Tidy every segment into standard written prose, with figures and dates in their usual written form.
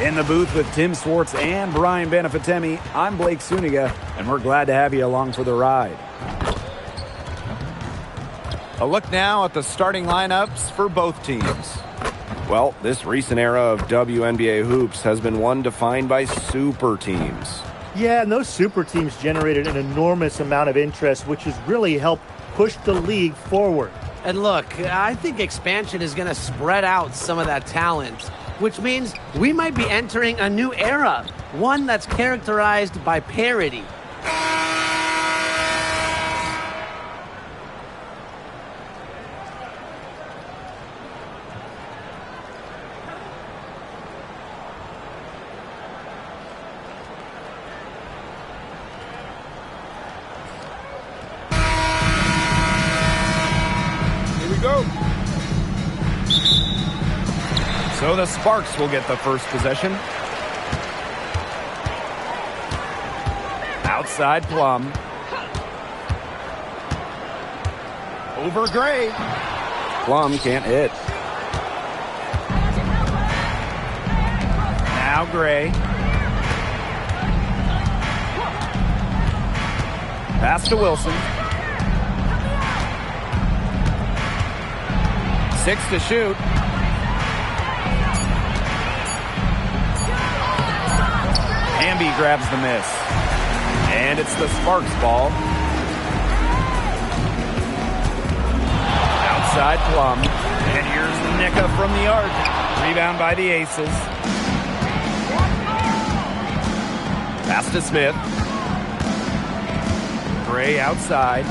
In the booth with Tim Swartz and Brian Benefitemi, I'm Blake Suniga, and we're glad to have you along for the ride. A look now at the starting lineups for both teams. Well, this recent era of WNBA hoops has been one defined by super teams. Yeah, and those super teams generated an enormous amount of interest, which has really helped push the league forward. And look, I think expansion is going to spread out some of that talent, which means we might be entering a new era, one that's characterized by parity. Go. So the Sparks will get the first possession. Outside Plum. Over Gray. Plum can't hit. Now Gray. Pass to Wilson. 6 to shoot. Hamby grabs the miss. And it's the Sparks ball. Outside Plum. And here's Nika from the arc. Rebound by the Aces. Pass to Smith. Gray outside.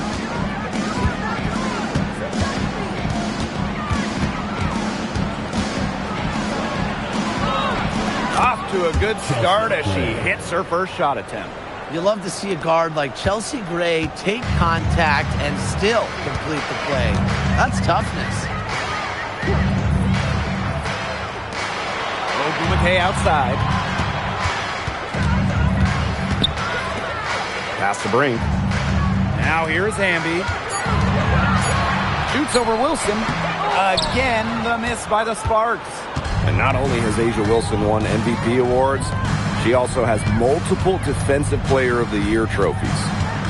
Off to a good start as she hits her first shot attempt. You love to see a guard like Chelsea Gray take contact and still complete the play. That's toughness. McKay outside. Pass to Brink. Now here's Hamby. Shoots over Wilson. Again, the miss by the Sparks. And not only has A'ja Wilson won MVP awards, she also has multiple Defensive Player of the Year trophies.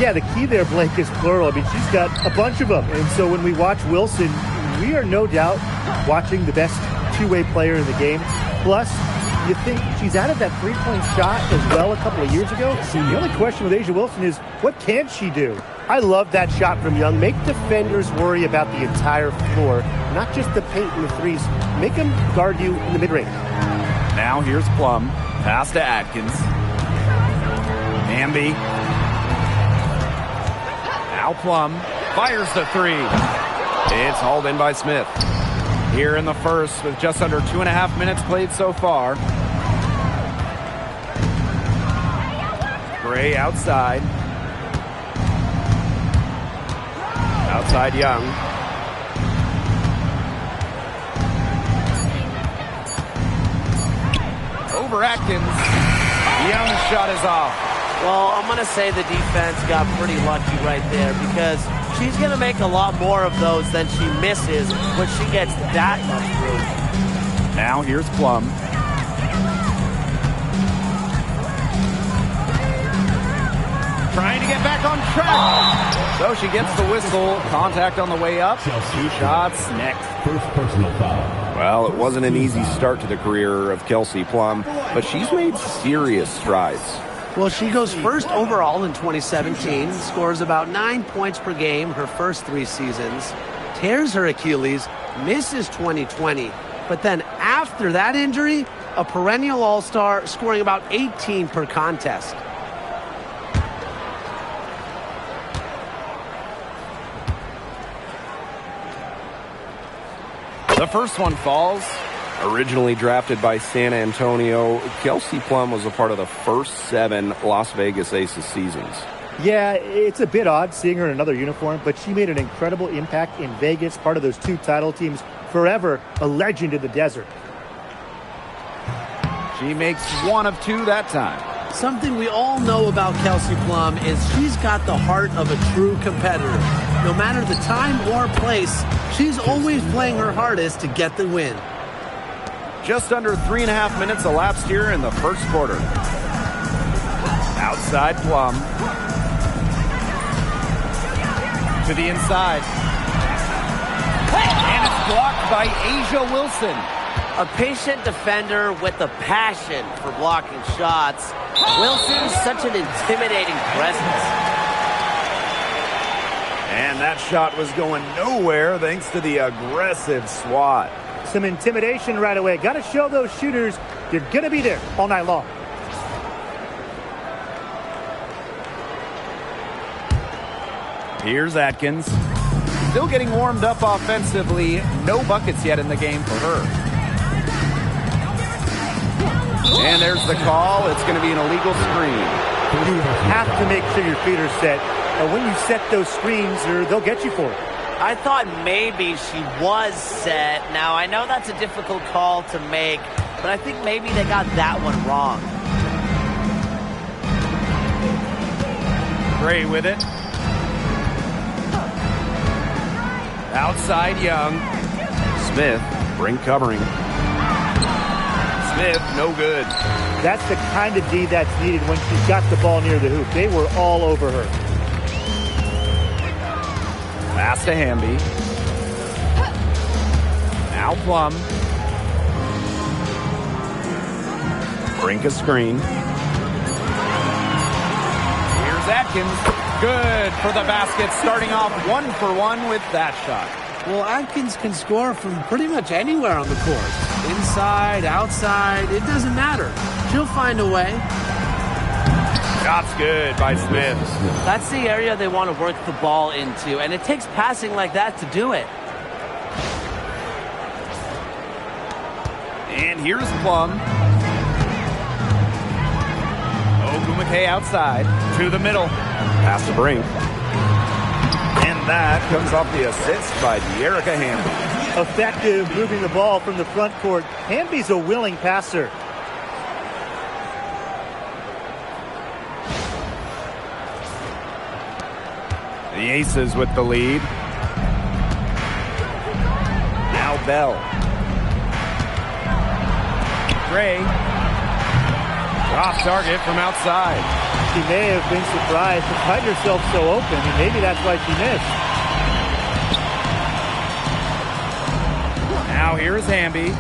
Yeah, the key there, Blake, is plural. I mean, she's got a bunch of them. And so when we watch Wilson, we are no doubt watching the best two-way player in the game. Plus, you think she's added that three-point shot as well a couple of years ago. The only question with A'ja Wilson is, what can she do? I love that shot from Young. Make defenders worry about the entire floor, not just the paint and the threes. Make them guard you in the mid-range. Now here's Plum. Pass to Atkins. Hamby. Now Plum. Fires the three. It's hauled in by Smith. Here in the first with just under 2.5 minutes played so far. Gray outside. Outside Young. Over Atkins. Young's shot is off. Well, I'm going to say the defense got pretty lucky right there because she's going to make a lot more of those than she misses when she gets that much room. Now here's Plum. Trying to get back on track. So she gets the whistle. Contact on the way up. 2 shots next. First personal foul. Well, it wasn't an easy start to the career of Kelsey Plum, but she's made serious strides. Well, she goes first overall in 2017, scores about 9 points per game her first 3 seasons, tears her Achilles, misses 2020, but then after that injury, a perennial all-star, scoring about 18 per contest. The first one falls. Originally drafted by San Antonio, Kelsey Plum was a part of the first 7 Las Vegas Aces seasons. Yeah, it's a bit odd seeing her in another uniform, but she made an incredible impact in Vegas, part of those 2 title teams, forever a legend in the desert. She makes 1 of 2 that time. Something we all know about Kelsey Plum is she's got the heart of a true competitor. No matter the time or place, she's always playing her hardest to get the win. Just under 3.5 minutes elapsed here in the first quarter. Outside Plum. To the inside. And it's blocked by Asia Wilson. A patient defender with a passion for blocking shots. Wilson's such an intimidating presence. And that shot was going nowhere thanks to the aggressive swat. Some intimidation right away. Got to show those shooters you're going to be there all night long. Here's Atkins. Still getting warmed up offensively. No buckets yet in the game for her. And there's the call. It's going to be an illegal screen. You have to make sure your feet are set. And when you set those screens, they'll get you for it. I thought maybe she was set. Now, I know that's a difficult call to make, but I think maybe they got that one wrong. Gray with it. Outside Young. Smith, ring covering. Smith, no good. That's the kind of D that's needed when she's got the ball near the hoop. They were all over her. Pass to Hamby. Now Plum. Brink a screen. Here's Atkins. Good for the basket, starting off 1-for-1 with that shot. Well, Atkins can score from pretty much anywhere on the court. Inside, outside, it doesn't matter. She'll find a way. Shot's good by Smith. That's the area they want to work the ball into, and it takes passing like that to do it. And here's Plum. Ogumake outside to the middle. Pass to Brink. And that comes off the assist by De'Erica Hamby. Effective moving the ball from the front court. Hamby's a willing passer. The Aces with the lead. Now Bell. Gray. Off target from outside. She may have been surprised to find herself so open, and maybe that's why she missed. Now here's Hamby.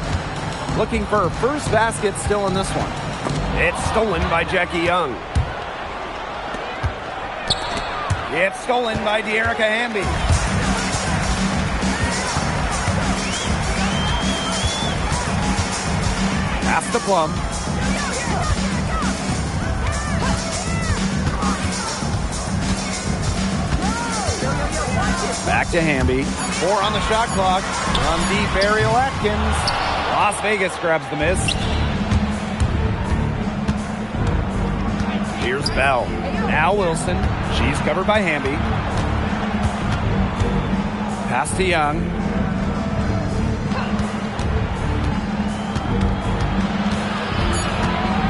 Looking for her first basket still in this one. It's stolen by Jackie Young. It's stolen by De'Erica Hamby. Pass to Plum. Back to Hamby. 4 on the shot clock. On deep, Ariel Atkins. Las Vegas grabs the miss. Here's Bell. Now Wilson. She's covered by Hamby. Pass to Young.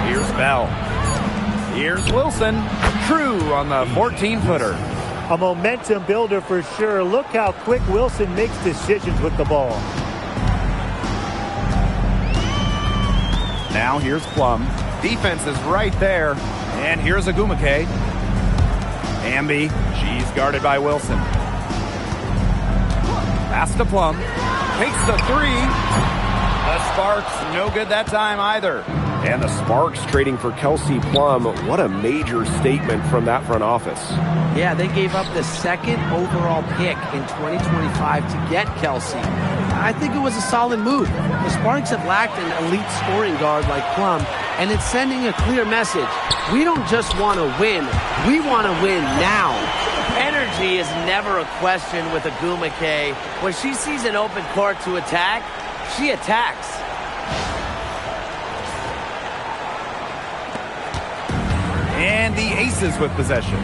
Here's Bell. Here's Wilson. True on the 14-footer. A momentum builder for sure. Look how quick Wilson makes decisions with the ball. Now here's Plum. Defense is right there. And here's Ogumake. Hamby. She's guarded by Wilson. Pass to Plum. Takes the 3. The Sparks, no good that time either. And the Sparks trading for Kelsey Plum. What a major statement from that front office. Yeah, they gave up the 2nd overall pick in 2025 to get Kelsey. I think it was a solid move. The Sparks have lacked an elite scoring guard like Plum, and it's sending a clear message. We don't just want to win, we want to win now. Energy is never a question with Ogumake. When she sees an open court to attack, she attacks. And the Aces with possession.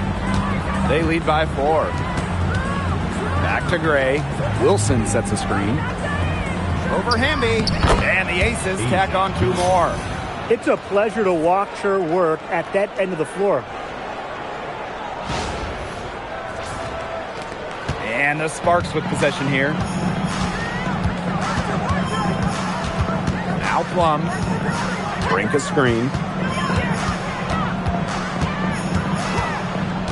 They lead by 4. Back to Gray. Wilson sets a screen. Over Hamby. And the Aces tack on 2 more. It's a pleasure to watch her work at that end of the floor. And the Sparks with possession here. Now Plum. Brink a screen.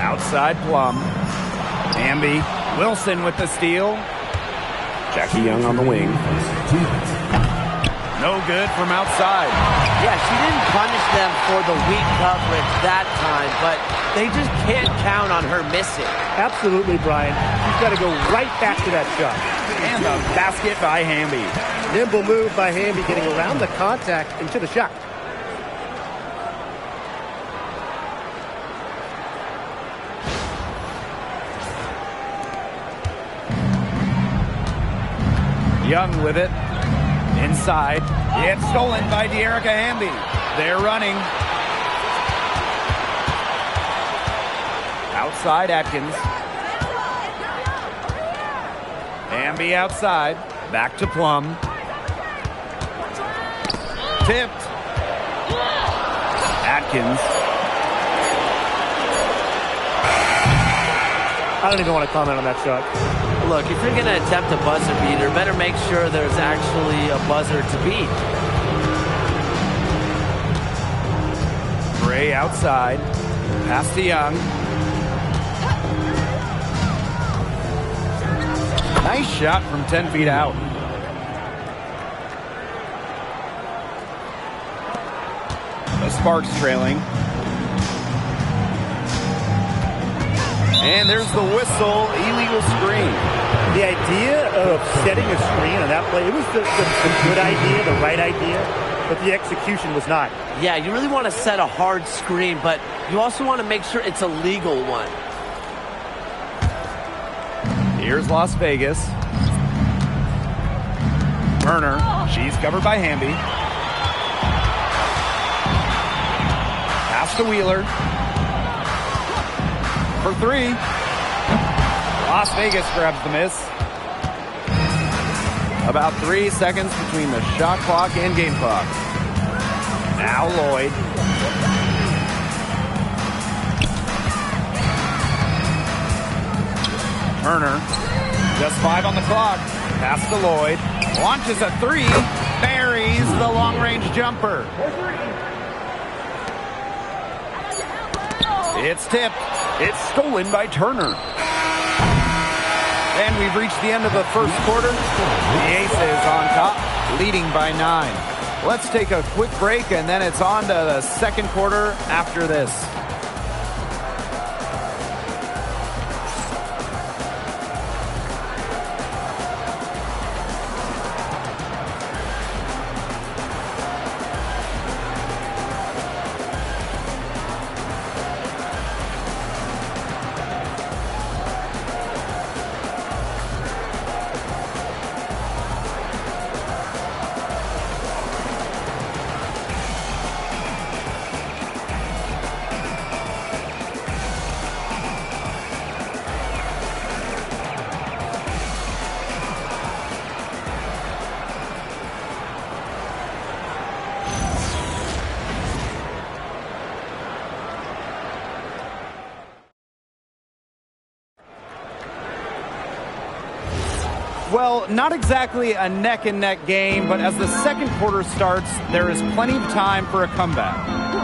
Outside Plum. Hamby. Wilson with the steal. Jackie Young on the wing. No good from outside. Yeah, she didn't punish them for the weak coverage that time, but they just can't count on her missing. Absolutely, Brian. She's got to go right back to that shot. And the basket by Hamby. Nimble move by Hamby, getting around the contact into the shot. Young with it. Inside. It's stolen by De'Erica Hamby. They're running. Outside Atkins. Hamby outside. Back to Plum. Tipped. Atkins. I don't even want to comment on that shot. Look, if you're going to attempt a buzzer beater, better make sure there's actually a buzzer to beat. Gray outside. Pass to Young. Nice shot from 10 feet out. The Sparks trailing. And there's the whistle, illegal screen. The idea of setting a screen on that play, it was the good idea, the right idea, but the execution was not. Yeah, you really want to set a hard screen, but you also want to make sure it's a legal one. Here's Las Vegas. Turner, she's covered by Hamby. Pass to Wheeler. For three. Las Vegas grabs the miss. About 3 seconds between the shot clock and game clock. Now Lloyd. Turner. Just 5 on the clock. Pass to Lloyd. Launches a 3. Buries the long-range jumper. It's tipped. It's stolen by Turner. And we've reached the end of the first quarter. The Aces on top, leading by 9. Let's take a quick break, and then it's on to the second quarter after this. Well, not exactly a neck-and-neck game, but as the second quarter starts, there is plenty of time for a comeback.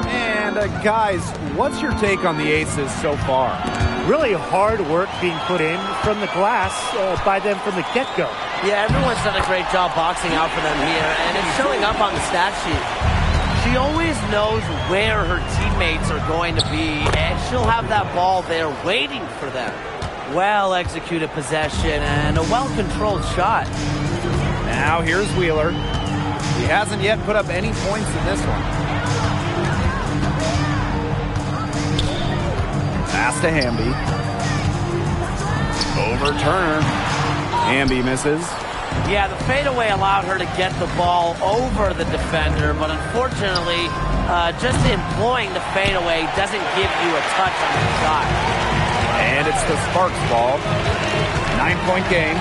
And guys, what's your take on the Aces so far? Really hard work being put in from the glass by them from the get-go. Yeah, everyone's done a great job boxing out for them here, and it's showing up on the stat sheet. She always knows where her teammates are going to be, and she'll have that ball there waiting for them. Well-executed possession and a well-controlled shot. Now here's Wheeler. He hasn't yet put up any points in this one. Pass to Hamby. Over Turner. Hamby misses. Yeah, the fadeaway allowed her to get the ball over the defender, but unfortunately, just employing the fadeaway doesn't give you a touch on the shot. And it's the Sparks ball. 9-point game.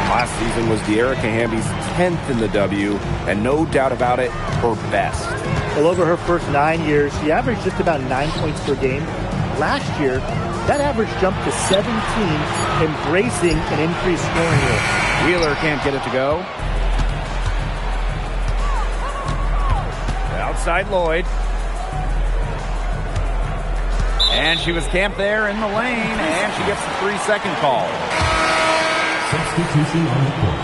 Last season was De'Erica Hamby's 10th in the W, and no doubt about it, her best. Well, over her first 9 years, she averaged just about 9 points per game. Last year, that average jumped to 17, embracing an increased scoring rate. Wheeler can't get it to go. Outside Lloyd. And she was camped there in the lane, and she gets the 3-second call. Substitution on the court.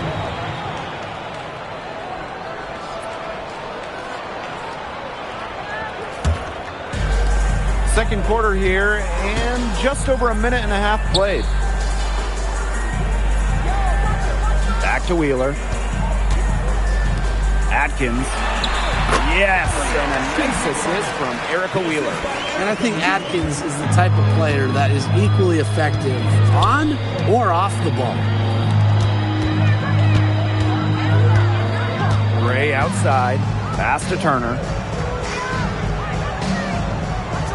Second quarter here, and just over a minute and a half played. Back to Wheeler. Atkins. Yes, and a nice assist from Erica Wheeler. And I think Atkins is the type of player that is equally effective on or off the ball. Gray outside. Pass to Turner.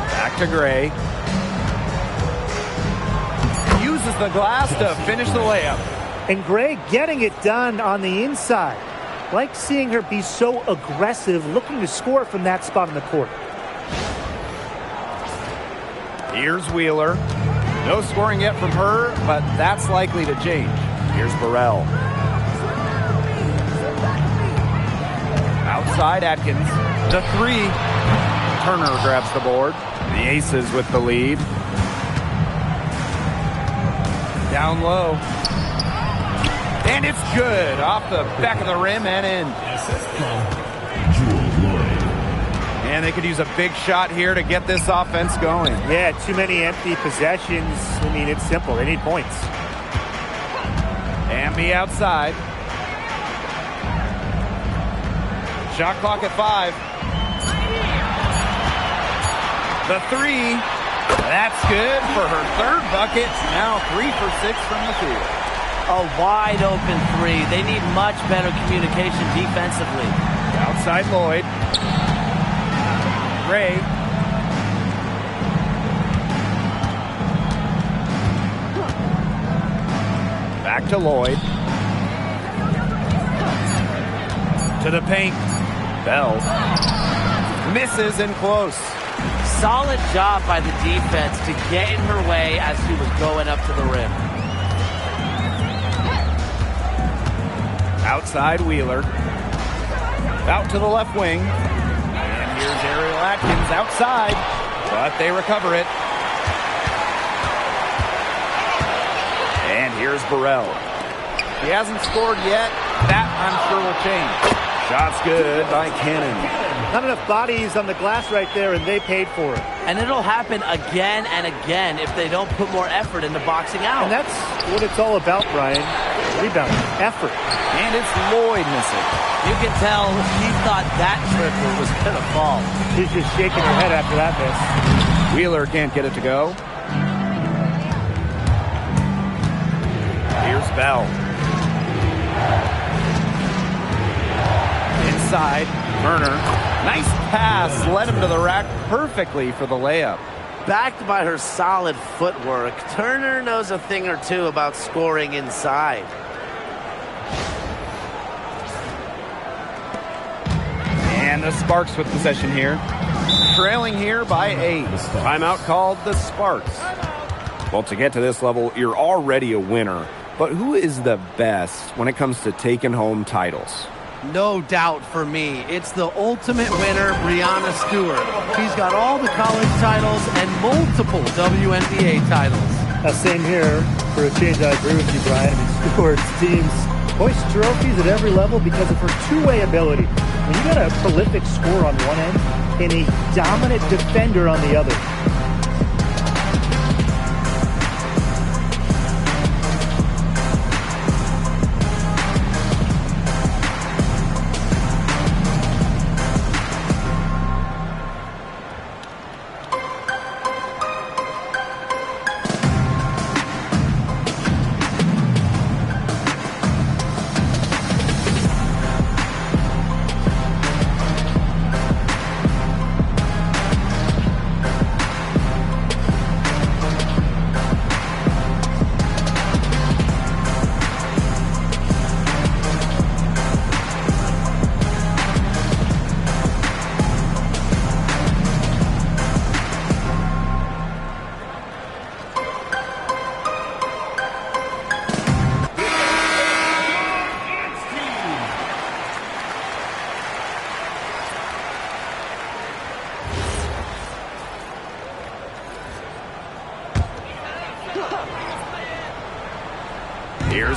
Back to Gray. Uses the glass to finish the layup. And Gray getting it done on the inside. Like seeing her be so aggressive, looking to score from that spot in the court. Here's Wheeler. No scoring yet from her, but that's likely to change. Here's Burrell. Outside Atkins. The 3. Turner grabs the board. The Aces with the lead. Down low. And it's good. Off the back of the rim and in. And they could use a big shot here to get this offense going. Yeah, too many empty possessions. I mean, it's simple. They need points. Amby outside. Shot clock at 5. The 3. That's good for her third bucket. Now 3 for 6 from the field. A wide open 3. They need much better communication defensively. Outside Lloyd. Gray. Back to Lloyd. To the paint. Bell. Misses and close. Solid job by the defense to get in her way as she was going up to the rim. Outside Wheeler. Out to the left wing. And here's Ariel Atkins outside. But they recover it. And here's Burrell. He hasn't scored yet. That, I'm sure, will change. Shot's good by Cannon. Not enough bodies on the glass right there, and they paid for it. And it'll happen again and again if they don't put more effort into boxing out. And that's what it's all about, Brian. Rebound, effort. And it's Lloyd missing. You can tell he thought that triple was going to fall. She's just shaking her head after that miss. Wheeler can't get it to go. Here's Bell. Inside, Turner. Nice pass, led him to the rack perfectly for the layup. Backed by her solid footwork, Turner knows a thing or two about scoring inside. And the Sparks with possession here. Trailing here by 8. Timeout called the Sparks. Well, to get to this level, you're already a winner. But who is the best when it comes to taking home titles? No doubt for me, it's the ultimate winner, Breanna Stewart. She's got all the college titles and multiple WNBA titles. Same here. For a change, I agree with you, Brian. I mean, Stewart's teams hoist trophies at every level because of her two-way ability. When you got a prolific scorer on one end and a dominant defender on the other,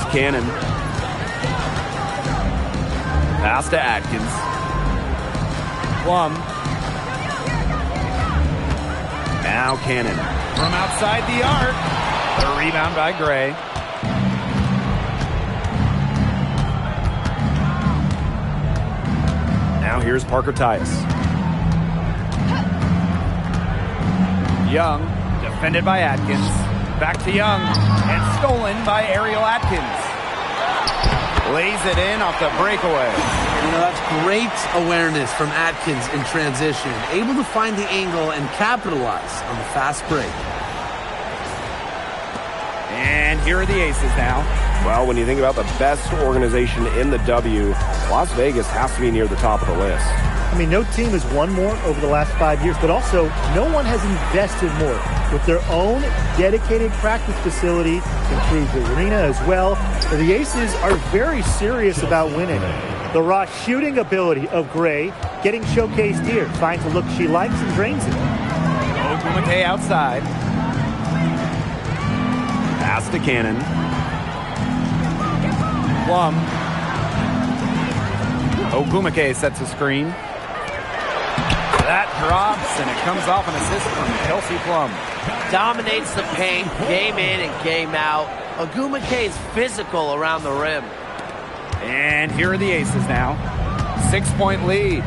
Here's Cannon. Pass to Atkins. Plum. Now Cannon. From outside the arc. The rebound by Gray. Now here's Parker Tyus. Young, defended by Atkins. Back to Young, and stolen by Ariel Atkins. Lays it in off the breakaway. You know, that's great awareness from Atkins in transition. Able to find the angle and capitalize on the fast break. And here are the Aces now. Well, when you think about the best organization in the W, Las Vegas has to be near the top of the list. I mean, no team has won more over the last 5 years, but also no one has invested more with their own dedicated practice facility, improved arena as well. And the Aces are very serious about winning. The raw shooting ability of Gray getting showcased here. Finds a look she likes and drains it. Ogumake outside. Pass to Cannon. Plum. Ogumake sets a screen. That drops, and it comes off an assist from Kelsey Plum. Dominates the paint, game in and game out. Ogumake is physical around the rim. And here are the Aces now. 6-point lead.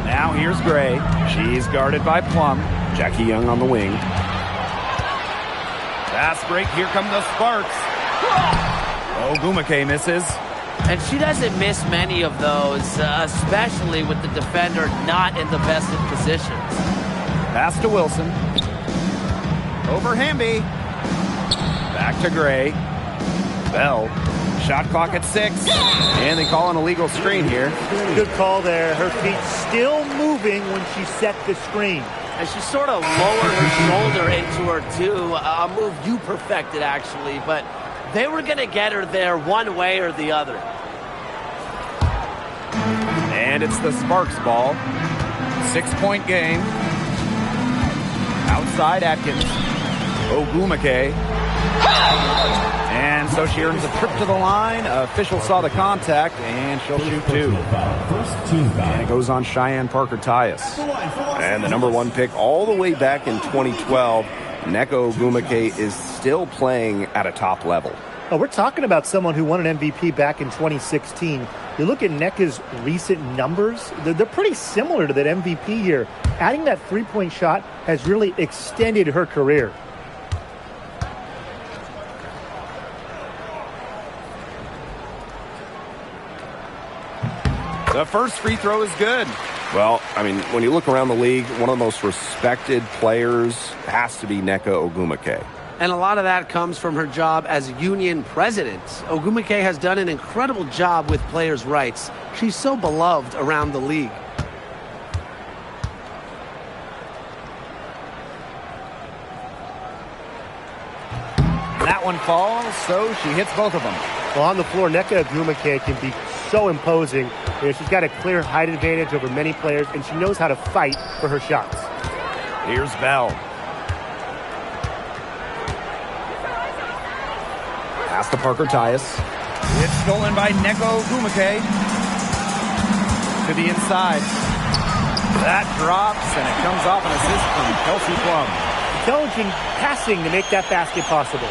Now here's Gray. She's guarded by Plum. Jackie Young on the wing. Fast break. Here come the Sparks. Ogumake misses. And she doesn't miss many of those, especially with the defender not in the best of positions. Pass to Wilson. Over Hamby. Back to Gray. Bell. Shot clock at 6. And they call an illegal screen here. Good call there. Her feet still moving when she set the screen. And she sort of lowered her shoulder into her, too. A move you perfected, actually. But they were going to get her there one way or the other. And it's the Sparks ball. 6-point game. Outside Atkins. Ogumake. And so she earns a trip to the line. Official saw the contact, and she'll shoot 2. And it goes on Cheyenne Parker Tyus. And the number 1 pick all the way back in 2012, Nneka Ogumake is still playing at a top level. Oh, we're talking about someone who won an MVP back in 2016. You look at Nneka's recent numbers, they're pretty similar to that MVP year. Adding that three-point shot has really extended her career. The first free throw is good. Well, I mean, when you look around the league, one of the most respected players has to be Nneka Ogumake. And a lot of that comes from her job as union president. Ogumake has done an incredible job with players' rights. She's so beloved around the league. That one falls, so she hits both of them. Well, on the floor, Nneka Ogumake can be so imposing. You know, she's got a clear height advantage over many players, and she knows how to fight for her shots. Here's Bell. Pass to Parker Tyus. It's stolen by Nneka Ogumake. To the inside. That drops, and it comes off an assist from Kelsey Plum. Intelligent passing to make that basket possible.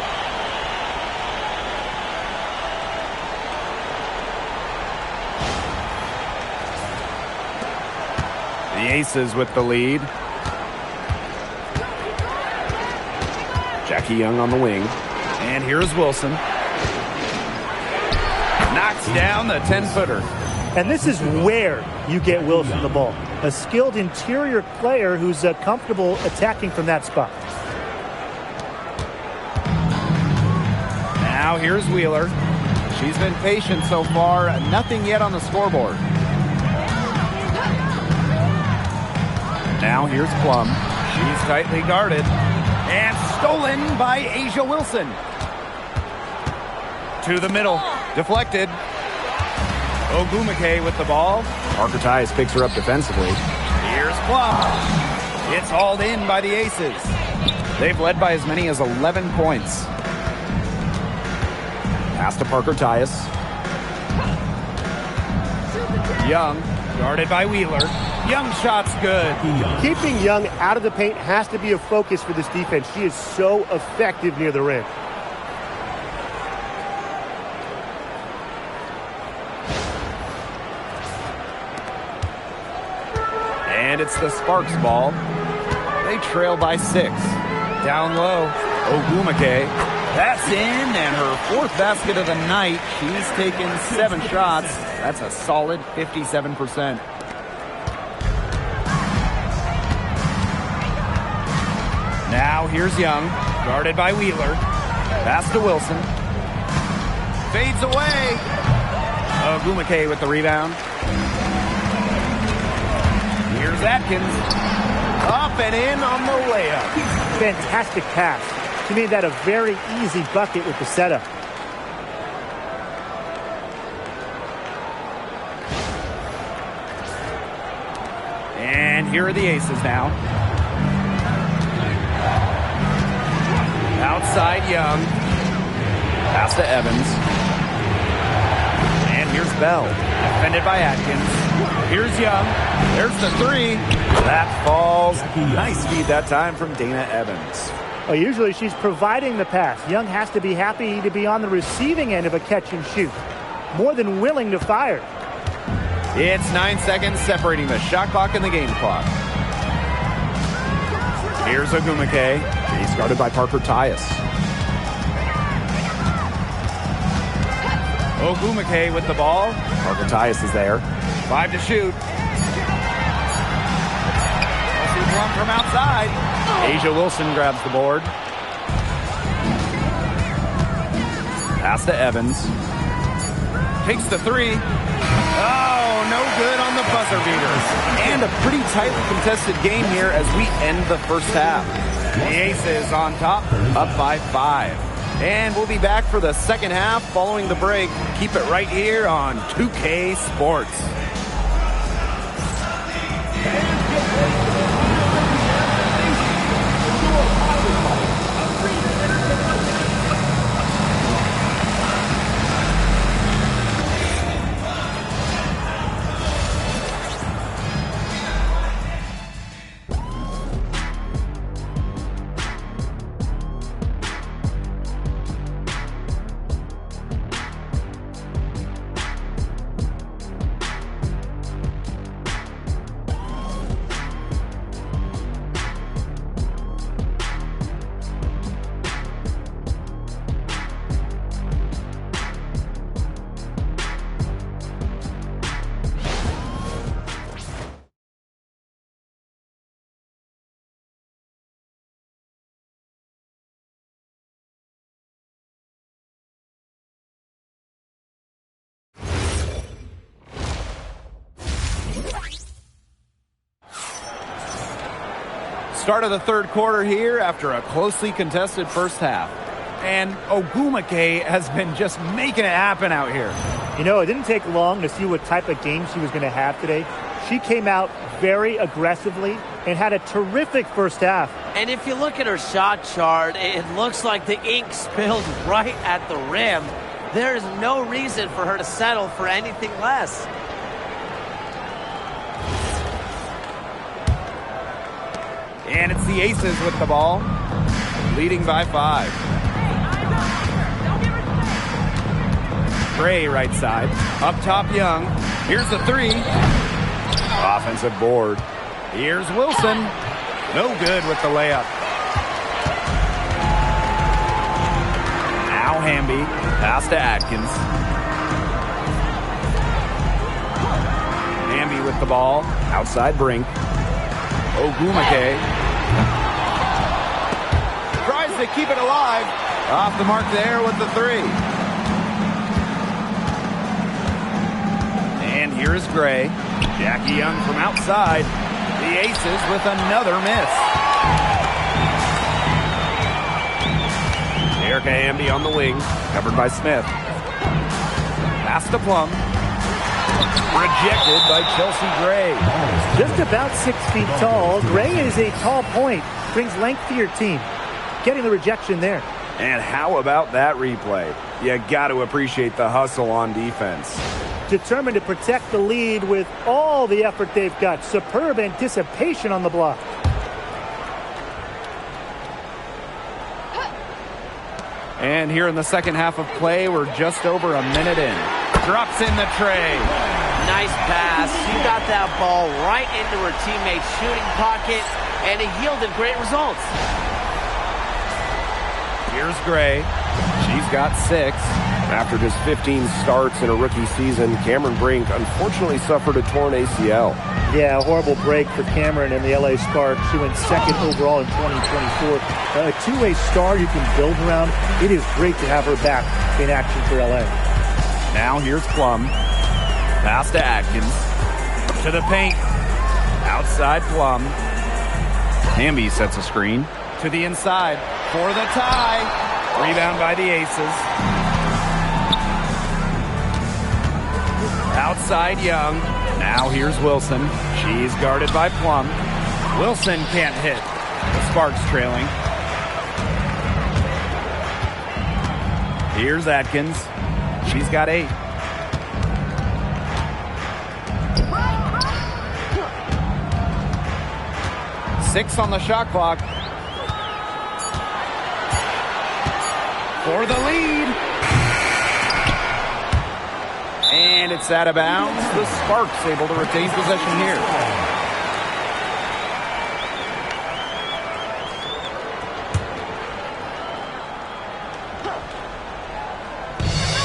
The Aces with the lead. Jackie Young on the wing. And here's Wilson. Knocks down the 10-footer. And this is where you get Wilson the ball. A skilled interior player who's comfortable attacking from that spot. Now here's Wheeler. She's been patient so far. Nothing yet on the scoreboard. Now here's Plum. She's tightly guarded. And stolen by Asia Wilson. To the middle. Deflected. Ogumake with the ball. Parker Tyus picks her up defensively. Here's Plum. It's hauled in by the Aces. They've led by as many as 11 points. Pass to Parker Tyus. Young, guarded by Wheeler. Young shot's good. Keeping Young out of the paint has to be a focus for this defense. She is so effective near the rim. And it's the Sparks ball. They trail by 6. Down low, Ogwumike. That's in, and her 4th basket of the night. She's taken 7 shots. That's a solid 57%. Now here's Young, guarded by Wheeler. Pass to Wilson. Fades away. Ogwumike with the rebound. Here's Atkins. Up and in on the layup. Fantastic pass. She made that a very easy bucket with the setup. And here are the Aces now. Outside Young. Pass to Evans. And here's Bell. Defended by Atkins. Here's Young. There's the 3. That falls. Nice feed that time from Dana Evans. Well, usually she's providing the pass. Young has to be happy to be on the receiving end of a catch and shoot. More than willing to fire. It's 9 seconds separating the shot clock and the game clock. Here's Ogwumike. He's guarded by Parker Tyus. Ogwumike with the ball. Parker Tyus is there. 5 to shoot. Wilson one from outside. Asia Wilson grabs the board. Pass to Evans. Takes the 3. Oh, no good on the buzzer beater. And a pretty tightly contested game here as we end the first half. The Aces on top, up by 5. And we'll be back for the second half following the break. Keep it right here on 2K Sports. Start of the third quarter here after a closely contested first half. And Ogwumike has been just making it happen out here. You know, it didn't take long to see what type of game she was going to have today. She came out very aggressively and had a terrific first half. And if you look at her shot chart, it looks like the ink spilled right at the rim. There is no reason for her to settle for anything less. And it's the Aces with the ball, leading by 5. Gray right side, up top Young. Here's the 3. Offensive board. Here's Wilson. No good with the layup. Now Hamby, pass to Atkins. Hamby with the ball, outside Brink. Ogwumike tries to keep it alive. Off the mark there with the 3. And here's Gray. Jackie Young from outside. The Aces with another miss. Erica Hamby on the wing, covered by Smith. Pass to Plum. Rejected by Chelsea Gray. Just about 6 feet tall. Gray is a tall point. Brings length to your team. getting the rejection there. And how about that replay? You got to appreciate the hustle on defense. Determined to protect the lead with all the effort they've got. Superb anticipation on the block. And here in the second half of play, we're just over a minute in. Drops in the tray. Nice pass. She got that ball right into her teammate's shooting pocket, and it yielded great results. Here's Gray. She's got 6. After just 15 starts in a rookie season, Cameron Brink unfortunately suffered a torn ACL. Yeah, a horrible break for Cameron and the LA Sparks. She went second overall in 2024. A two-way star you can build around. It is great to have her back in action for LA. Now here's Plum. Pass to Atkins. To the paint. Outside Plum. Hamby sets a screen. To the inside for the tie. Rebound by the Aces. Outside Young. Now here's Wilson. She's guarded by Plum. Wilson can't hit. The Sparks trailing. Here's Atkins. She's got 8. Six on the shot clock. For the lead. And it's out of bounds. The Sparks able to retain possession here.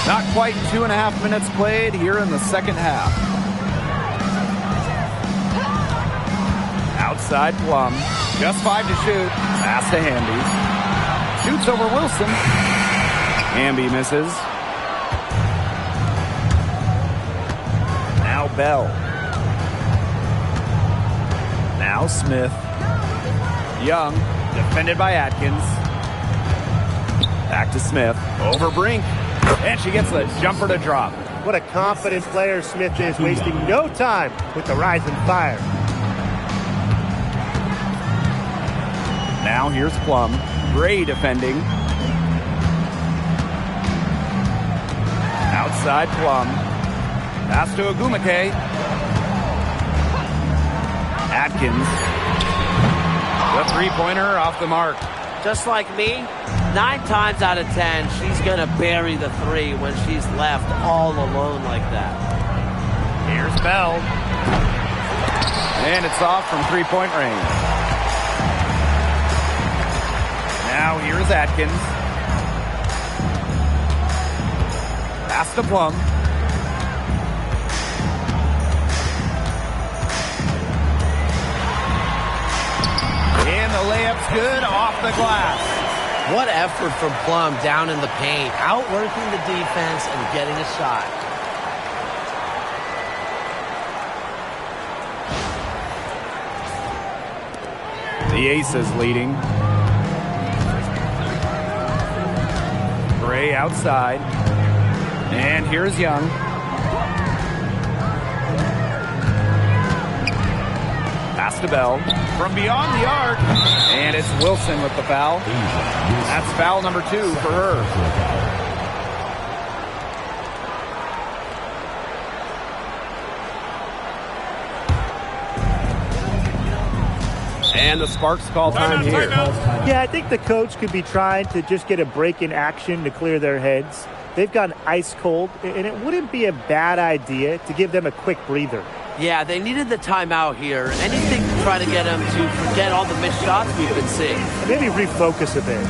Not quite 2.5 minutes played here in the second half. Outside Plum. Just 5 to shoot. Pass to Hamby. Shoots over Wilson. Hamby misses. Now Bell. Now Smith. Young. Defended by Atkins. Back to Smith. Over Brink. And she gets the jumper to drop. What a confident player Smith is, wasting no time with the rising fire. Now here's Plum. Gray defending. Outside Plum. Pass to Agumake. Atkins. The three-pointer off the mark. Just like me, 9 times out of 10, she's going to bury the 3 when she's left all alone like that. Here's Bell. And it's off from three-point range. Now here's Atkins. Pass to Plum. And the layup's good off the glass. What effort from Plum down in the paint, outworking the defense and getting a shot. The Aces leading. Gray outside. And here's Young. Pass to Bell. From beyond the arc. And it's Wilson with the foul. That's foul number 2 for her. And the Sparks call time here. Yeah, I think the coach could be trying to just get a break in action to clear their heads. They've gotten ice cold, and it wouldn't be a bad idea to give them a quick breather. Yeah, they needed the timeout here. Anything to try to get them to forget all the missed shots we've been seeing. Maybe refocus a bit.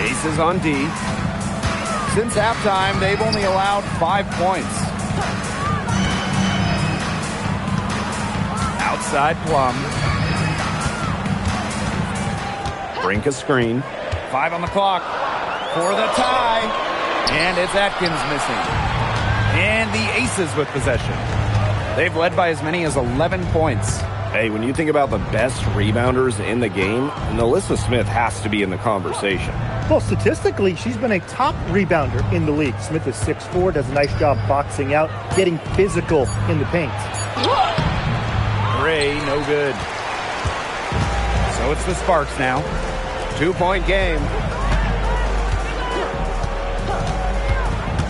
Aces on D. Since halftime, they've only allowed 5 points. Outside Plum. Brink a screen. 5 on the clock for the tie. And it's Atkins missing. And the Aces with possession. They've led by as many as 11 points. Hey, when you think about the best rebounders in the game, Alyssa Smith has to be in the conversation. Well, statistically, she's been a top rebounder in the league. Smith is 6'4", does a nice job boxing out, getting physical in the paint. Gray, no good. So it's the Sparks now. 2-point game.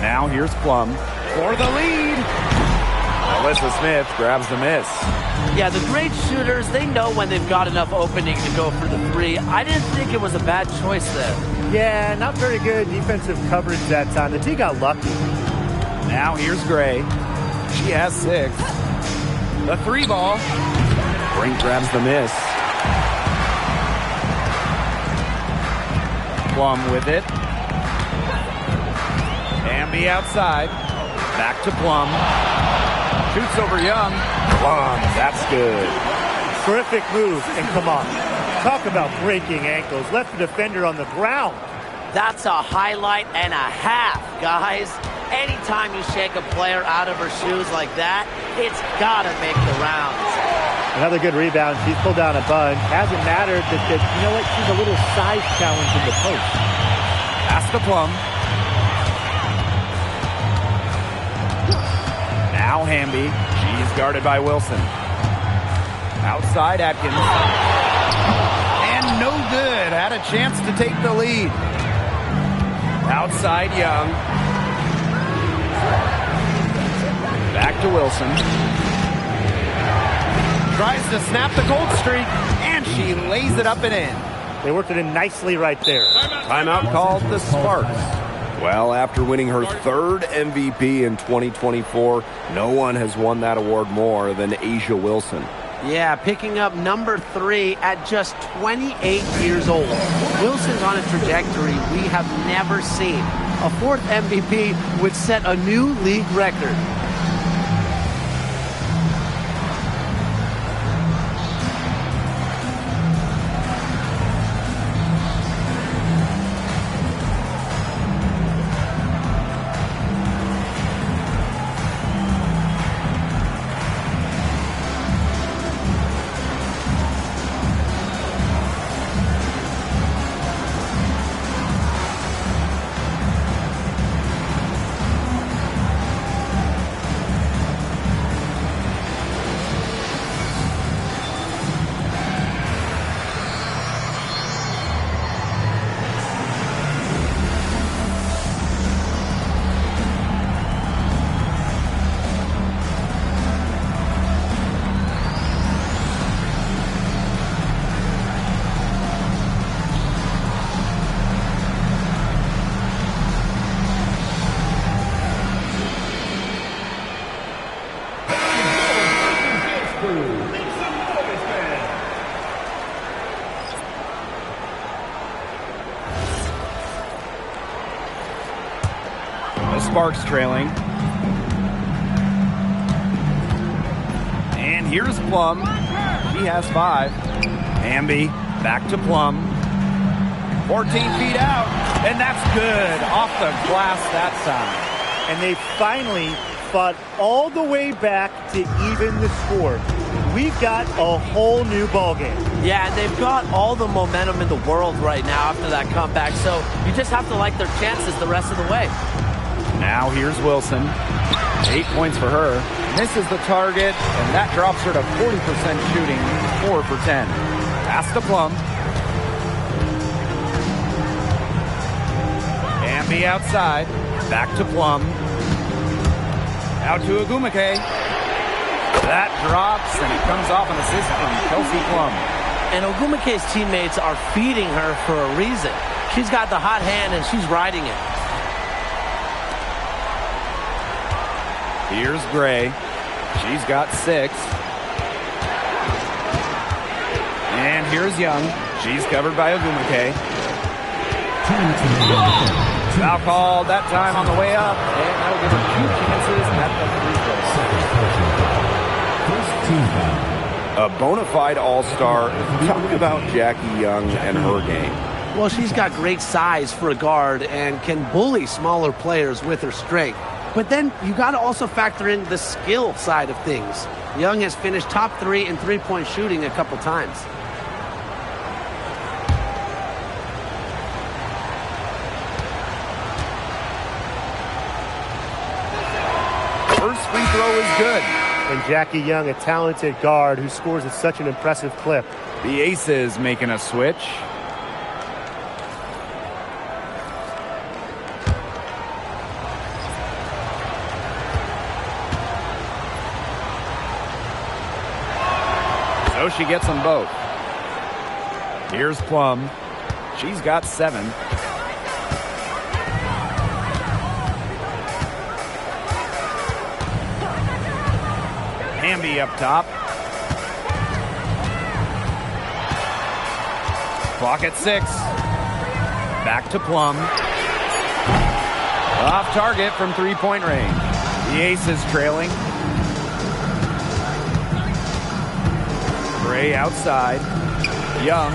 Now here's Plum for the lead. Alyssa Smith grabs the miss. Yeah, the great shooters, they know when they've got enough opening to go for the three. I didn't think it was a bad choice there. Yeah, not very good defensive coverage that time. The T got lucky. Now here's Gray. She has 6. The 3 ball. Brink grabs the miss. Plum with it. Amby outside. Back to Plum. Shoots over Young. Plum, that's good. Terrific move, and come on. Talk about breaking ankles. Left the defender on the ground. That's a highlight and a half, guys. Anytime you shake a player out of her shoes like that, it's got to make the rounds. Another good rebound. She's pulled down a bunch. Hasn't mattered that, you know what, she's a little size challenge in the post. Pass to Plum. Now Hamby. She's guarded by Wilson. Outside Atkins. And no good. Had a chance to take the lead. Outside Young. Back to Wilson. Tries to snap the cold streak, and she lays it up and in. They worked it in nicely right there. Timeout called the Sparks. Well, after winning her 3rd MVP in 2024, no one has won that award more than Asia Wilson. Yeah, picking up number 3 at just 28 years old. Wilson's on a trajectory we have never seen. A 4th MVP would set a new league record. Sparks trailing. And here's Plum. She has 5. Amby back to Plum. 14 feet out. And that's good. Off the glass that time. And they finally fought all the way back to even the score. We've got a whole new ballgame. Yeah, and they've got all the momentum in the world right now after that comeback. So you just have to like their chances the rest of the way. Now here's Wilson. 8 points for her. Misses the target, and that drops her to 40% shooting, 4 for 10. Pass to Plum. Amby outside. Back to Plum. Out to Agumake. That drops, and it comes off an assist from Kelsey Plum. And Ogumake's teammates are feeding her for a reason. She's got the hot hand, and she's riding it. Here's Gray. She's got 6. And here's Young. She's covered by Agumake. Foul called that time on the way up, and that'll give her 2 chances at the free throw. A bona fide all-star. Talk about Jackie Young and her game. Well, she's got great size for a guard and can bully smaller players with her strength. But then you got to also factor in the skill side of things. Young has finished top 3 in three-point shooting a couple times. First free throw is good. And Jackie Young, a talented guard who scores at such an impressive clip. The Aces making a switch. So she gets them both. Here's Plum. She's got 7. Hamby up top. Clock at 6. Back to Plum. Off target from 3-point range. The Aces trailing. Gray outside. Young.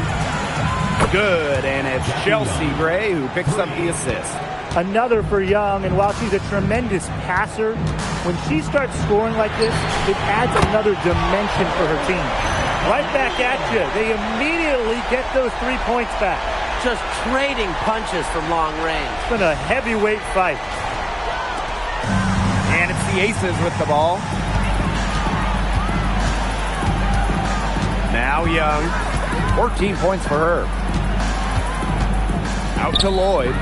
Good, and it's Chelsea Gray who picks up the assist. Another for Young, and while she's a tremendous passer, when she starts scoring like this, it adds another dimension for her team. Right back at you. They immediately get those 3 points back. Just trading punches from long range. It's been a heavyweight fight. And it's the Aces with the ball. Now Young. 14 points for her. Out to Lloyd.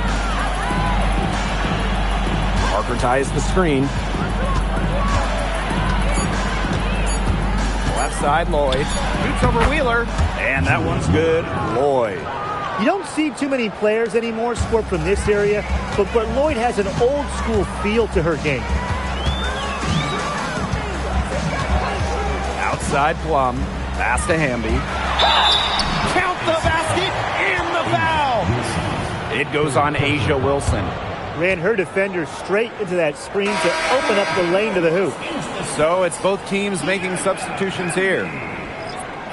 Parker ties the screen. Left side, Lloyd. Shoots over Wheeler. And that one's good. Lloyd. You don't see too many players anymore score from this area, but Lloyd has an old school feel to her game. Outside Plum. Pass to Hamby. Count the basket and the foul. It goes on Asia Wilson. Ran her defender straight into that screen to open up the lane to the hoop. So it's both teams making substitutions here.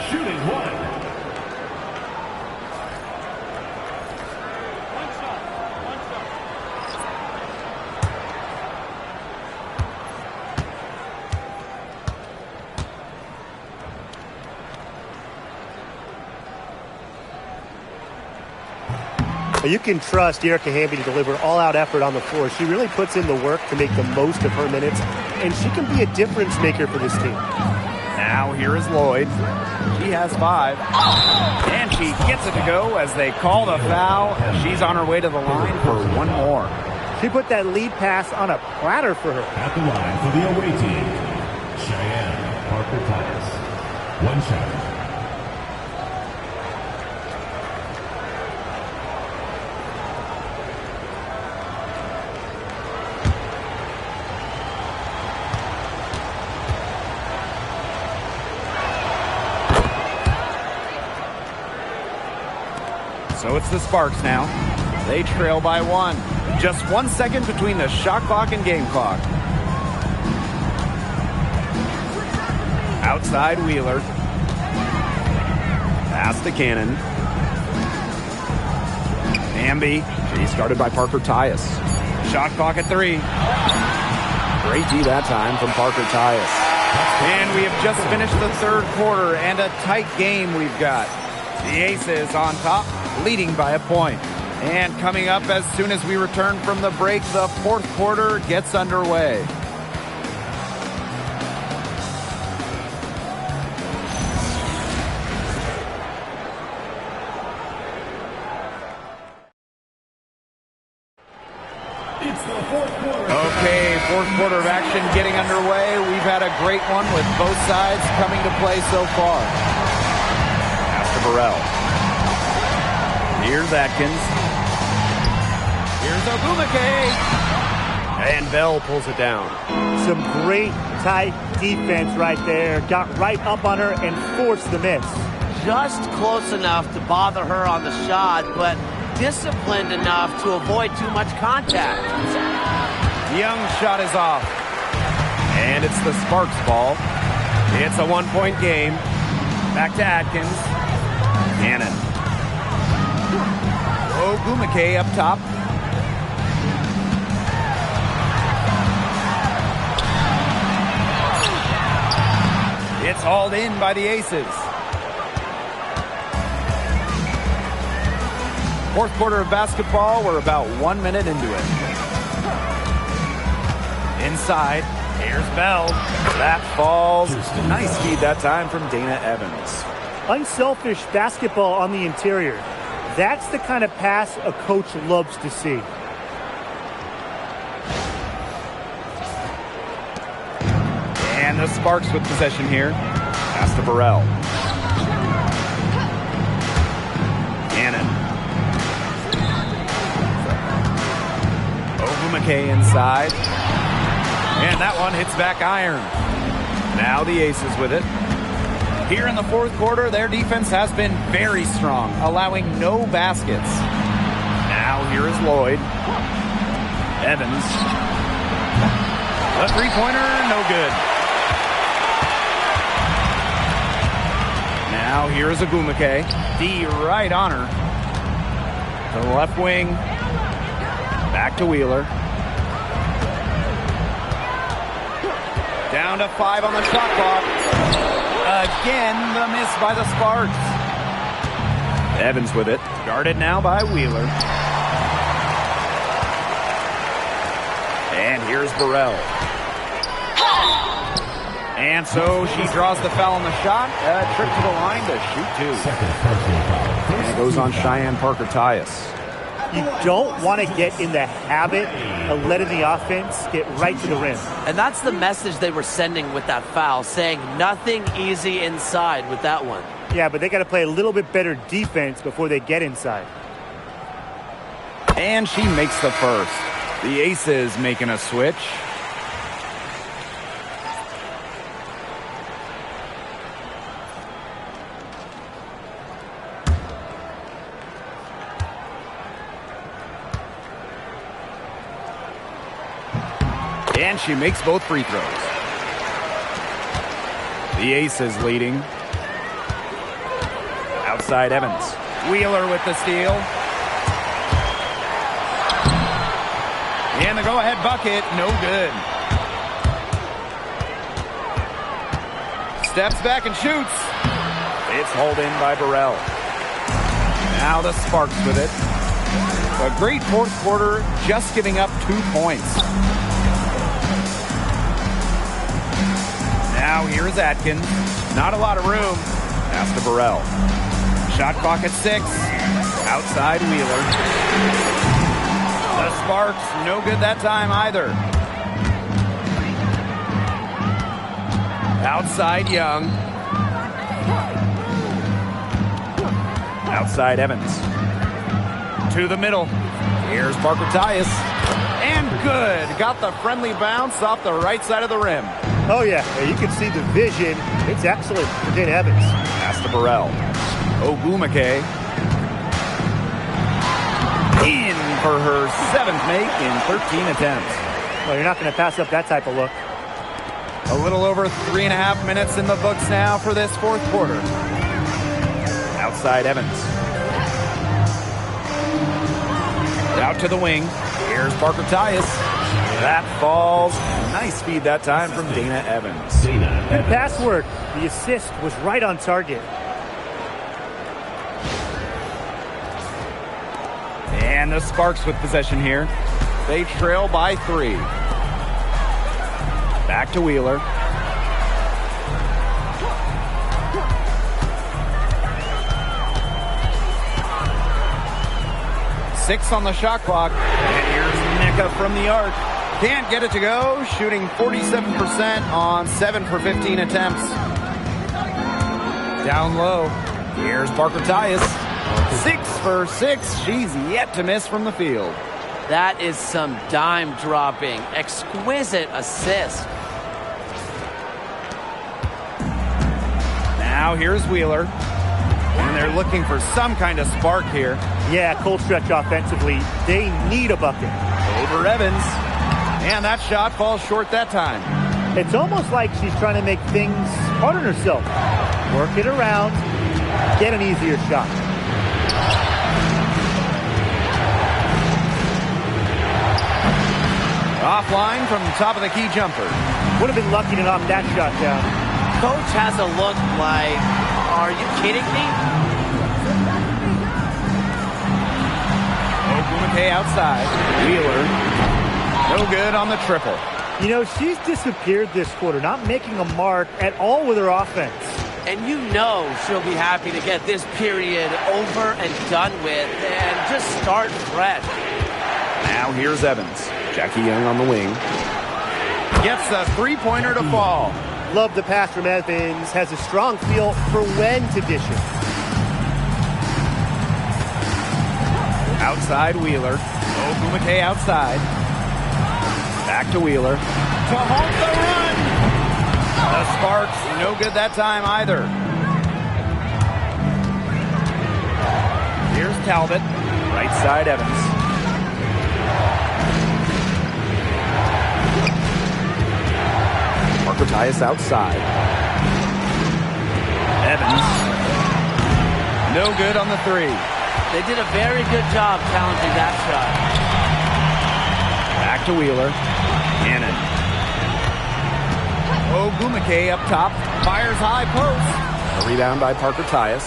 Shooting 1. You can trust Erica Hamby to deliver all-out effort on the floor. She really puts in the work to make the most of her minutes, and she can be a difference maker for this team. Now here is Lloyd. She has 5. And she gets it to go as they call the foul. She's on her way to the line for one more. She put that lead pass on a platter for her. At the line for the away team, Cheyenne Parker Titus. 1 shot. So it's the Sparks now. They trail by 1. Just 1 second between the shot clock and game clock. Outside Wheeler. Pass to Cannon. Hamby. She's guarded by Parker Tyus. Shot clock at 3. Great D that time from Parker Tyus. And we have just finished the 3rd quarter, and a tight game we've got. The Aces on top, leading by a point. And coming up as soon as we return from the break, the 4th quarter gets underway. It's the 4th quarter. Okay, 4th quarter of action getting underway. We've had a great one with both sides coming to play so far. Pass to Burrell. Here's Atkins. Here's Ogumake. And Bell pulls it down. Some great tight defense right there. Got right up on her and forced the miss. Just close enough to bother her on the shot, but disciplined enough to avoid too much contact. Young's shot is off. And it's the Sparks ball. It's a 1-point game. Back to Atkins. Cannon. Ogumake up top. It's hauled in by the Aces. Fourth quarter of basketball. We're about 1 minute into it. Inside. Here's Bell. That falls. Nice feed that time from Dana Evans. Unselfish basketball on the interior. That's the kind of pass a coach loves to see. And the Sparks with possession here. Pass to Burrell. Cannon. Ogumake inside. And that one hits back iron. Now the Aces with it. Here in the fourth quarter, their defense has been very strong, allowing no baskets. Now here is Lloyd. Evans. A three-pointer, no good. Now here is Ogumake. The right on her. To the left wing. Back to Wheeler. Down to 5 on the shot clock. Again, the miss by the Sparks. Evans with it. Guarded now by Wheeler. And here's Burrell. And so she draws the foul on the shot. A trip to the line to shoot 2. And it goes on Cheyenne Parker-Tyus. You don't want to get in the habit of letting the offense get right to the rim. And that's the message they were sending with that foul, saying nothing easy inside with that one. Yeah, but they got to play a little bit better defense before they get inside. And she makes the first. The Aces making a switch. And she makes both free throws. The Aces leading. Outside Evans. Wheeler with the steal. And the go-ahead bucket, no good. Steps back and shoots. It's hauled in by Burrell. Now the Sparks with it. A great fourth quarter, just giving up 2 points. Now here's Atkins. Not a lot of room. Pass to Burrell. Shot clock at 6. Outside Wheeler. The Sparks, no good that time either. Outside Young. Outside Evans. To the middle. Here's Parker-Tyus. And good. Got the friendly bounce off the right side of the rim. Oh, yeah. You can see the vision. It's excellent for Dana Evans. Pass to Burrell. Ogumake. In for her 7th make in 13 attempts. Well, you're not going to pass up that type of look. A little over 3.5 minutes in the books now for this fourth quarter. Outside Evans. Out to the wing. Here's Parker-Tyus. That falls. Nice feed that time from Dana Evans. Good pass work. The assist was right on target. And the Sparks with possession here. They trail by 3. Back to Wheeler. Six on the shot clock. And here's Nika from the arc. Can't get it to go. Shooting 47% on 7 for 15 attempts. Down low. Here's Parker-Tyus. 6 for 6. She's yet to miss from the field. That is some dime dropping. Exquisite assist. Now here's Wheeler. And they're looking for some kind of spark here. Yeah, cold stretch offensively. They need a bucket. Over Evans. And that shot falls short that time. It's almost like she's trying to make things hard on herself. Work it around, get an easier shot. Offline from the top of the key jumper. Would have been lucky to knock that shot down. Coach has a look like, are you kidding me? Ogumake outside. Wheeler. No good on the triple. You know, she's disappeared this quarter, not making a mark at all with her offense. And you know she'll be happy to get this period over and done with and just start fresh. Now here's Evans. Jackie Young on the wing. Gets the three-pointer to fall. Love the pass from Evans. Has a strong feel for when to dish it. Outside Wheeler. Ogumake outside. Back to Wheeler. To halt the run. The Sparks, no good that time either. Here's Talbot. Right side Evans. Tyus outside. Evans. No good on the three. They did a very good job challenging that shot. Back to Wheeler. Cannon. Ogumake up top. Fires high post. A rebound by Parker Tyus.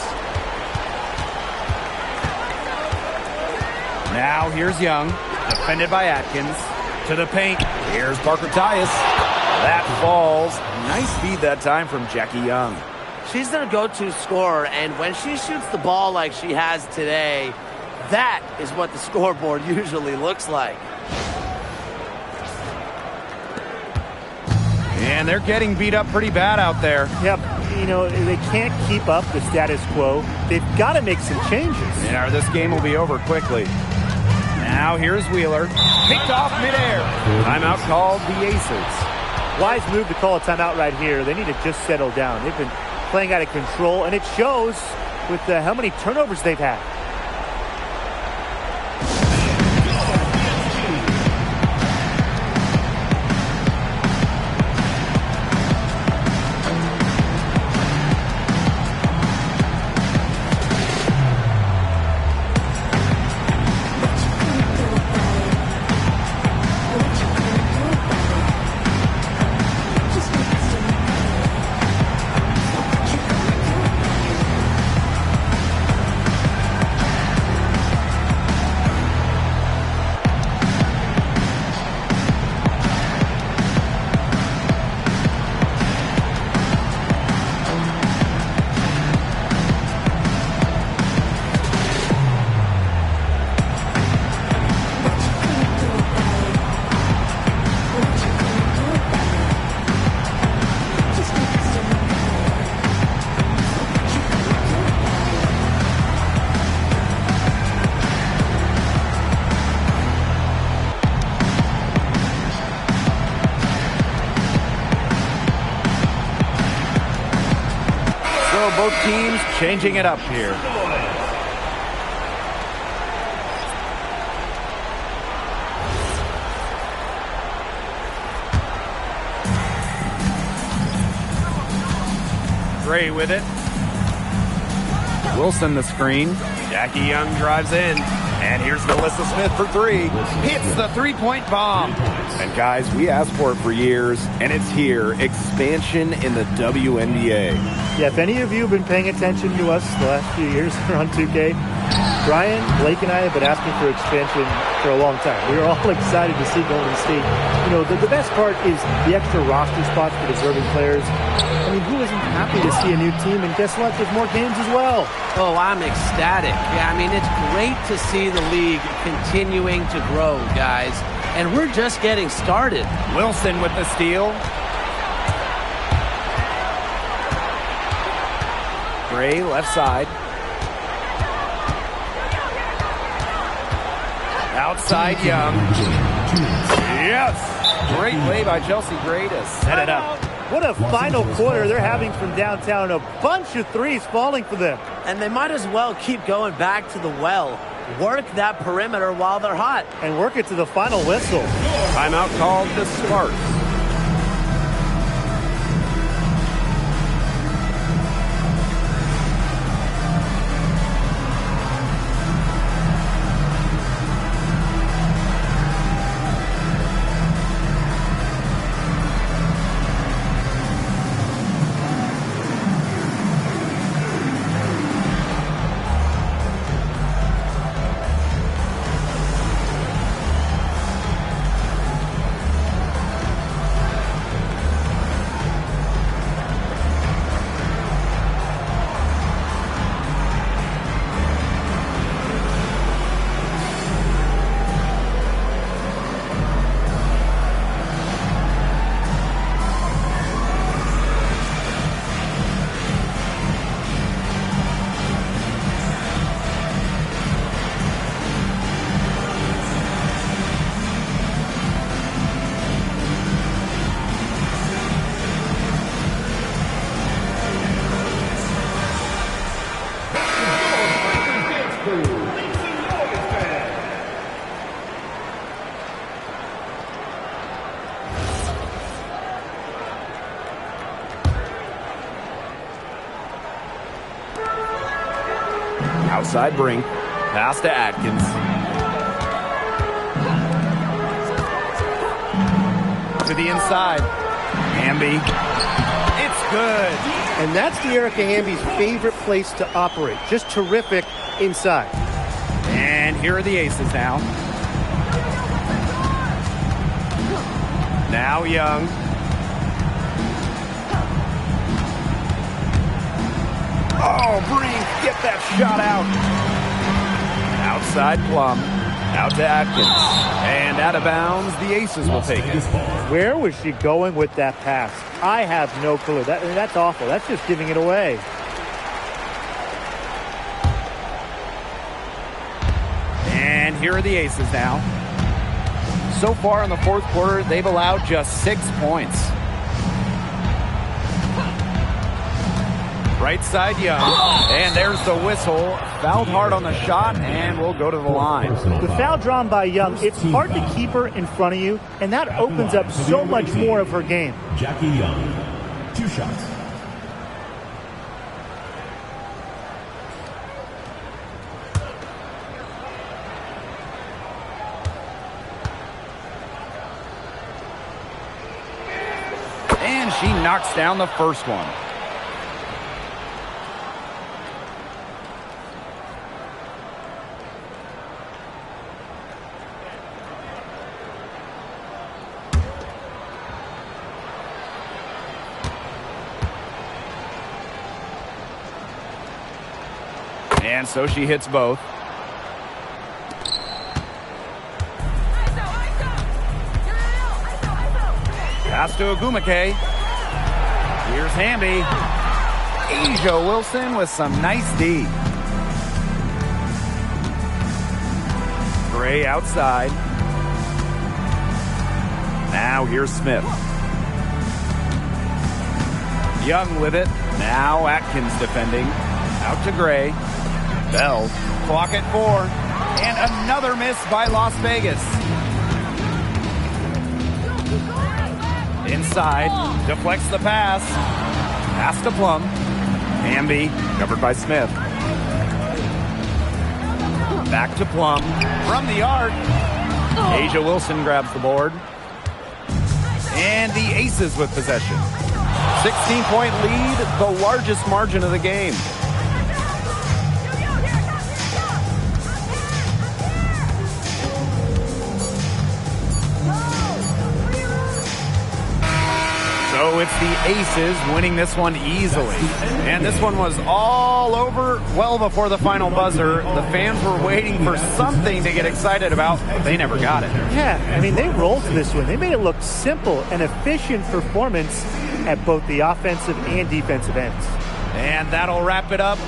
Now here's Young. Defended by Atkins. To the paint. Here's Parker Tyus. That falls. Nice feed that time from Jackie Young. She's their go-to scorer, and when she shoots the ball like she has today, that is what the scoreboard usually looks like. And they're getting beat up pretty bad out there. Yep. You know, they can't keep up the status quo. They've got to make some changes. And this game will be over quickly. Now here's Wheeler. Picked off midair. Timeout called the Aces. Wise move to call a timeout right here. They need to just settle down. They've been playing out of control, and it shows with how many turnovers they've had. Both teams changing it up here. Gray with it. Wilson the screen. Jackie Young drives in. And here's Melissa Smith for three. Hits the three-point bomb. And guys, we asked for it for years, and it's here. Expansion in the WNBA. Yeah, if any of you have been paying attention to us the last few years on 2K, Brian, Blake, and I have been asking for expansion for a long time. We are all excited to see Golden State. You know, the best part is the extra roster spots for deserving players. I mean, who isn't happy to see a new team? And guess what? There's more games as well. Oh, I'm ecstatic. Yeah, I mean, it's great to see the league continuing to grow, guys. And we're just getting started. Wilson with the steal. Gray left side. Outside Young. Yes! Great play by Chelsea Gray to set it up. What a final quarter they're having from downtown. A bunch of threes falling for them. And they might as well keep going back to the well. Work that perimeter while they're hot. And work it to the final whistle. Timeout called the Sparks. Outside Brink. Pass to Atkins. To the inside. Hamby. It's good. And that's the Erica Hamby's favorite place to operate. Just terrific inside. And here are the Aces now. Now Young. Oh, Brink, get that shot out. Outside Plum. Out to Atkins. And out of bounds, the Aces will take it. Where was she going with that pass? I have no clue. That's awful. That's just giving it away. And here are the Aces now. So far in the fourth quarter, they've allowed just 6 points. Right side Young. And there's the whistle. Fouled hard on the shot, and we'll go to the line. The foul drawn by Young, it's hard to keep her in front of you, and that opens up so much more of her game. Jackie Young, 2 shots. And she knocks down the first one. And so she hits both. Pass to Agumake. Here's Hamby. Asia Wilson with some nice D. Gray outside. Now here's Smith. Young with it. Now Atkins defending. Out to Gray. Bell. Clock at 4. And another miss by Las Vegas. Inside. Deflects the pass. Pass to Plum. Hamby. Covered by Smith. Back to Plum. From the arc. Asia Wilson grabs the board. And the Aces with possession. 16-point lead, the largest margin of the game. So it's the Aces winning this one easily. And this one was all over well before the final buzzer. The fans were waiting for something to get excited about, but they never got it. Yeah, I mean, they rolled this one. They made it look simple and efficient performance at both the offensive and defensive ends. And that'll wrap it up